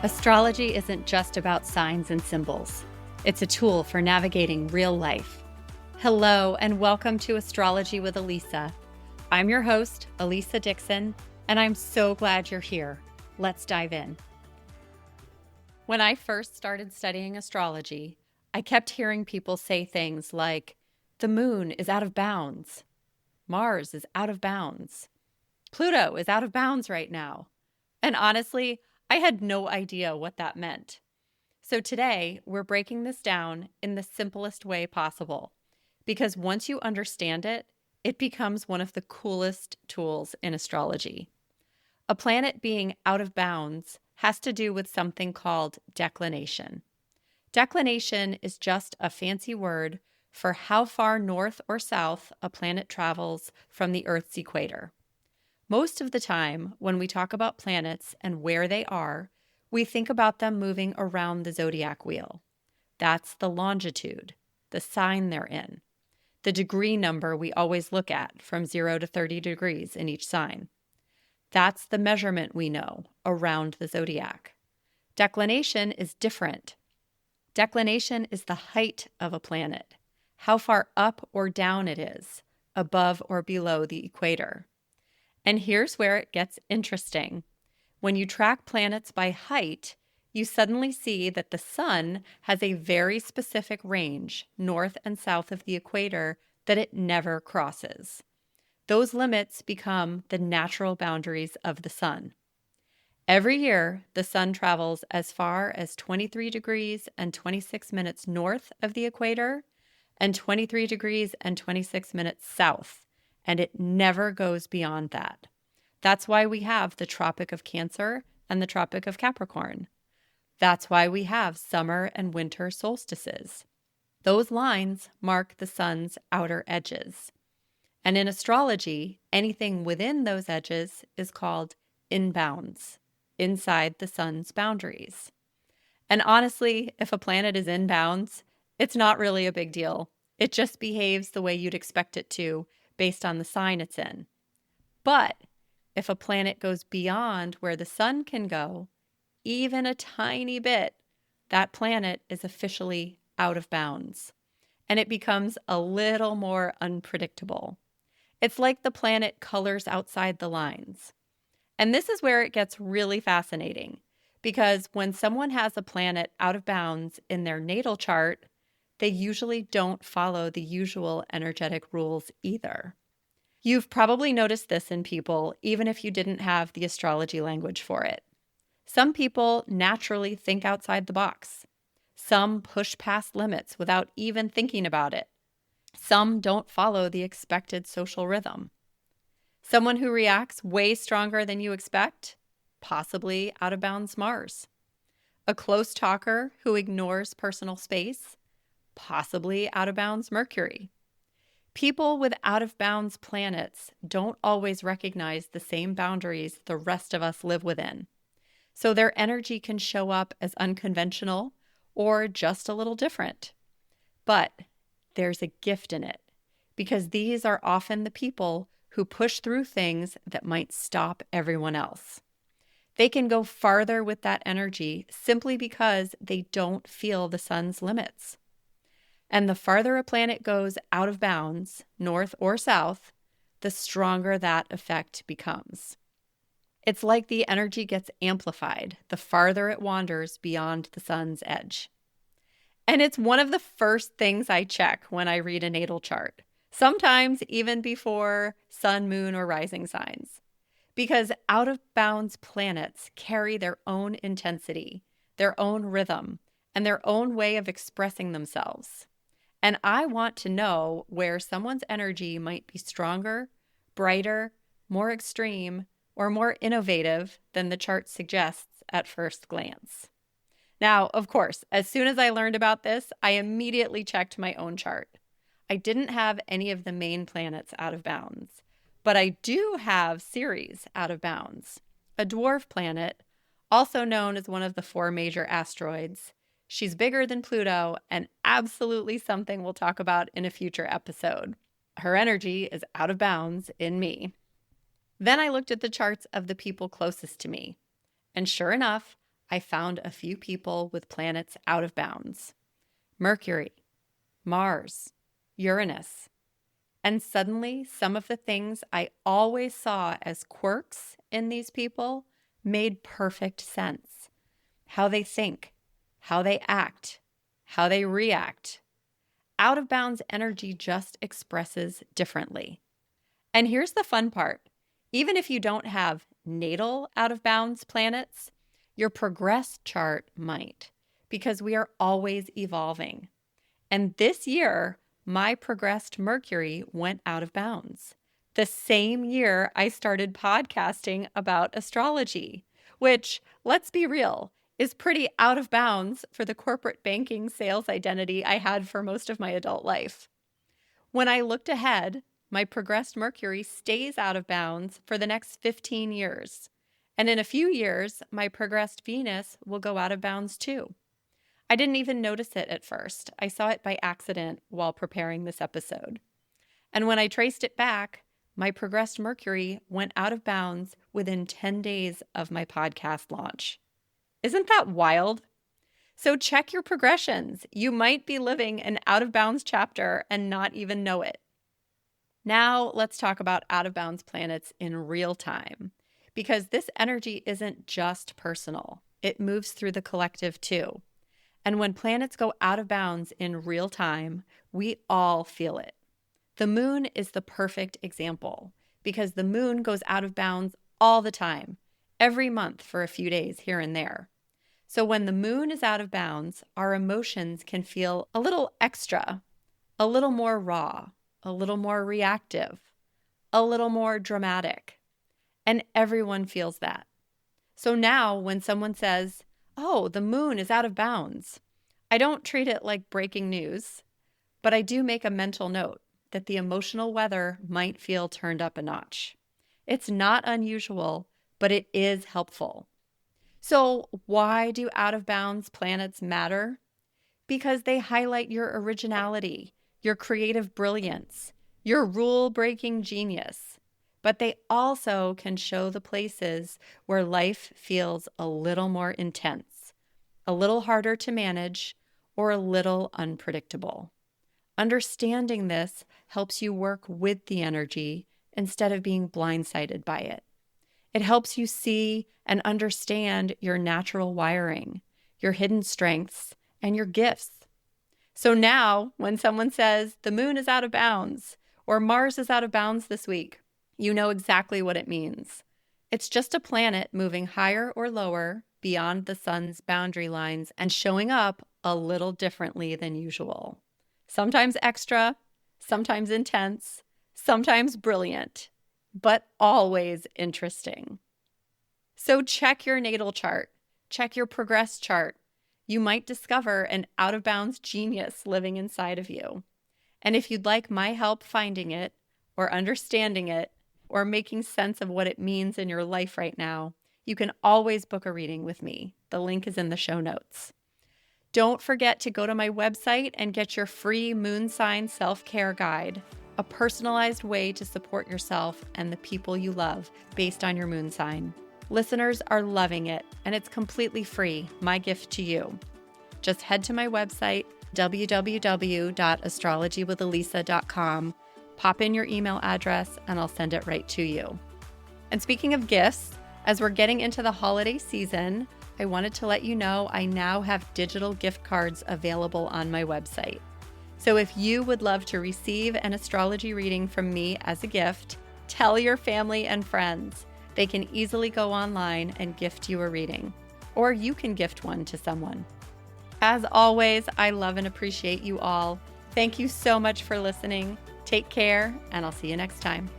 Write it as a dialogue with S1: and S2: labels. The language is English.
S1: Astrology isn't just about signs and symbols. It's a tool for navigating real life. Hello, and welcome to Astrology with Elisa. I'm your host, Elisa Dixon, and I'm so glad you're here. Let's dive in. When I first started studying astrology, I kept hearing people say things like, the moon is out of bounds. Mars is out of bounds. Pluto is out of bounds right now. And honestly, I had no idea what that meant. So today, we're breaking this down in the simplest way possible, because once you understand it, it becomes one of the coolest tools in astrology. A planet being out of bounds has to do with something called declination. Declination is just a fancy word for how far north or south a planet travels from the Earth's equator. Most of the time, when we talk about planets and where they are, we think about them moving around the zodiac wheel. That's the longitude, the sign they're in, the degree number we always look at from 0 to 30 degrees in each sign. That's the measurement we know around the zodiac. Declination is different. Declination is the height of a planet, how far up or down it is, above or below the equator. And here's where it gets interesting. When you track planets by height, you suddenly see that the sun has a very specific range north and south of the equator that it never crosses. Those limits become the natural boundaries of the sun. Every year, the sun travels as far as 23 degrees and 26 minutes north of the equator and 23 degrees and 26 minutes south, and it never goes beyond that. That's why we have the Tropic of Cancer and the Tropic of Capricorn. That's why we have summer and winter solstices. Those lines mark the sun's outer edges. And in astrology, anything within those edges is called in bounds, inside the sun's boundaries. And honestly, if a planet is in bounds, it's not really a big deal. It just behaves the way you'd expect it to based on the sign it's in. But if a planet goes beyond where the sun can go, even a tiny bit, that planet is officially out of bounds, and it becomes a little more unpredictable. It's like the planet colors outside the lines. And this is where it gets really fascinating, because when someone has a planet out of bounds in their natal chart, they usually don't follow the usual energetic rules either. You've probably noticed this in people, even if you didn't have the astrology language for it. Some people naturally think outside the box. Some push past limits without even thinking about it. Some don't follow the expected social rhythm. Someone who reacts way stronger than you expect? Possibly out of bounds Mars. A close talker who ignores personal space? Possibly out of bounds Mercury. People with out of bounds planets don't always recognize the same boundaries the rest of us live within. So their energy can show up as unconventional or just a little different. But there's a gift in it, because these are often the people who push through things that might stop everyone else. They can go farther with that energy simply because they don't feel the sun's limits. And the farther a planet goes out of bounds, north or south, the stronger that effect becomes. It's like the energy gets amplified the farther it wanders beyond the sun's edge. And it's one of the first things I check when I read a natal chart, sometimes even before sun, moon, or rising signs. Because out of bounds planets carry their own intensity, their own rhythm, and their own way of expressing themselves. And I want to know where someone's energy might be stronger, brighter, more extreme, or more innovative than the chart suggests at first glance. Now, of course, as soon as I learned about this, I immediately checked my own chart. I didn't have any of the main planets out of bounds, but I do have Ceres out of bounds, a dwarf planet, also known as one of the 4 major asteroids. She's bigger than Pluto and absolutely something we'll talk about in a future episode. Her energy is out of bounds in me. Then I looked at the charts of the people closest to me. And sure enough, I found a few people with planets out of bounds: Mercury, Mars, Uranus. And suddenly, some of the things I always saw as quirks in these people made perfect sense. How they think, how they act, how they react. Out of bounds energy just expresses differently. And here's the fun part. Even if you don't have natal out of bounds planets, your progressed chart might, because we are always evolving. And this year, my progressed Mercury went out of bounds. The same year I started podcasting about astrology, which, let's be real, is pretty out of bounds for the corporate banking sales identity I had for most of my adult life. When I looked ahead, my progressed Mercury stays out of bounds for the next 15 years. And in a few years, my progressed Venus will go out of bounds too. I didn't even notice it at first. I saw it by accident while preparing this episode. And when I traced it back, my progressed Mercury went out of bounds within 10 days of my podcast launch. Isn't that wild? So check your progressions. You might be living an out of bounds chapter and not even know it. Now let's talk about out of bounds planets in real time, because this energy isn't just personal. It moves through the collective too. And when planets go out of bounds in real time, we all feel it. The moon is the perfect example, because the moon goes out of bounds all the time, every month for a few days here and there. So when the moon is out of bounds, our emotions can feel a little extra, a little more raw, a little more reactive, a little more dramatic. And everyone feels that. So now when someone says, "Oh, the moon is out of bounds," I don't treat it like breaking news, but I do make a mental note that the emotional weather might feel turned up a notch. It's not unusual, but it is helpful. So why do out of bounds planets matter? Because they highlight your originality, your creative brilliance, your rule-breaking genius. But they also can show the places where life feels a little more intense, a little harder to manage, or a little unpredictable. Understanding this helps you work with the energy instead of being blindsided by it. It helps you see and understand your natural wiring, your hidden strengths, and your gifts. So now, when someone says the moon is out of bounds or Mars is out of bounds this week, you know exactly what it means. It's just a planet moving higher or lower beyond the sun's boundary lines and showing up a little differently than usual. Sometimes extra, sometimes intense, sometimes brilliant, but always interesting. So check your natal chart, check your progress chart. You might discover an out-of-bounds genius living inside of you. And if you'd like my help finding it, or understanding it, or making sense of what it means in your life right now, you can always book a reading with me. The link is in the show notes. Don't forget to go to my website and get your free moon sign self-care guide, a personalized way to support yourself and the people you love based on your moon sign. Listeners are loving it, and it's completely free, my gift to you. Just head to my website, www.astrologywithalisa.com, pop in your email address, and I'll send it right to you. And speaking of gifts, as we're getting into the holiday season, I wanted to let you know I now have digital gift cards available on my website. So if you would love to receive an astrology reading from me as a gift, tell your family and friends. They can easily go online and gift you a reading, or you can gift one to someone. As always, I love and appreciate you all. Thank you so much for listening. Take care, and I'll see you next time.